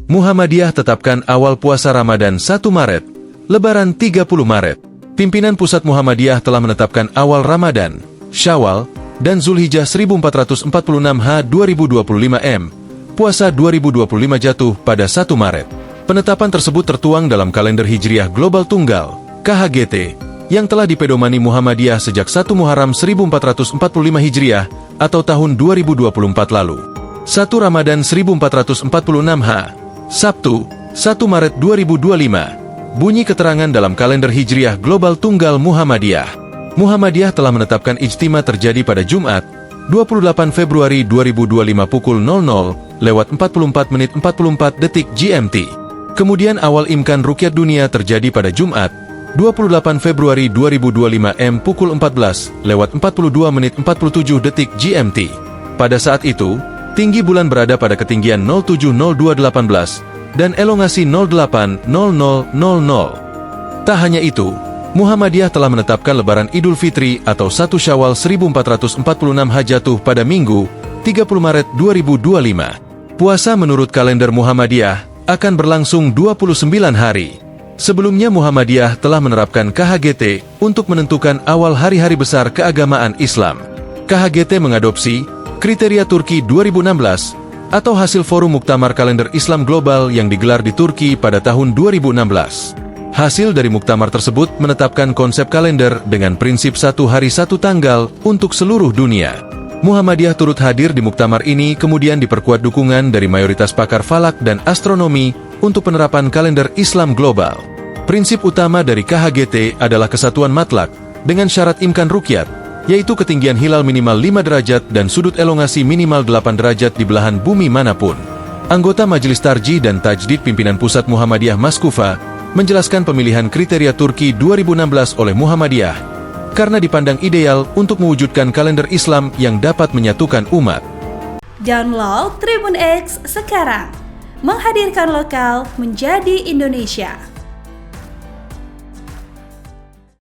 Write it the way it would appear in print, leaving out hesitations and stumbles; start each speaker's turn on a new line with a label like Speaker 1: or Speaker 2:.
Speaker 1: Muhammadiyah tetapkan awal puasa Ramadan 1 Maret, Lebaran 30 Maret. Pimpinan Pusat Muhammadiyah telah menetapkan awal Ramadan, Syawal, dan Zulhijjah 1446 H 2025 M. Puasa 2025 jatuh pada 1 Maret. Penetapan tersebut tertuang dalam kalender Hijriah Global Tunggal, KHGT, yang telah dipedomani Muhammadiyah sejak 1 Muharram 1445 Hijriah atau tahun 2024 lalu. 1 Ramadan 1446 H, Sabtu, 1 Maret 2025. Bunyi keterangan dalam kalender Hijriah Global Tunggal Muhammadiyah. Muhammadiyah telah menetapkan ijtima terjadi pada Jumat, 28 Februari 2025 pukul 00:44:44 GMT. Kemudian awal imkan rukyat dunia terjadi pada Jumat, 28 Februari 2025 M pukul 14:42:47 GMT. Pada saat itu, tinggi bulan berada pada ketinggian 070218 dan elongasi 080000. Tak hanya itu, Muhammadiyah telah menetapkan Lebaran Idul Fitri atau 1 Syawal 1446 H jatuh pada Minggu, 30 Maret 2025. Puasa menurut kalender Muhammadiyah akan berlangsung 29 hari. Sebelumnya Muhammadiyah telah menerapkan KHGT untuk menentukan awal hari-hari besar keagamaan Islam. KHGT mengadopsi kriteria Turki 2016 atau hasil forum Muktamar Kalender Islam Global yang digelar di Turki pada tahun 2016. Hasil dari muktamar tersebut menetapkan konsep kalender dengan prinsip 1 hari 1 tanggal untuk seluruh dunia. Muhammadiyah turut hadir di muktamar ini, kemudian diperkuat dukungan dari mayoritas pakar falak dan astronomi untuk penerapan kalender Islam global. Prinsip utama dari KHGT adalah kesatuan matlak dengan syarat imkan rukyat, yaitu ketinggian hilal minimal 5 derajat dan sudut elongasi minimal 8 derajat di belahan bumi manapun. Anggota Majelis Tarjih dan Tajdid Pimpinan Pusat Muhammadiyah Maskufa menjelaskan pemilihan kriteria Turki 2016 oleh Muhammadiyah karena dipandang ideal untuk mewujudkan kalender Islam yang dapat menyatukan umat.
Speaker 2: Download Tribun X sekarang, menghadirkan lokal menjadi Indonesia.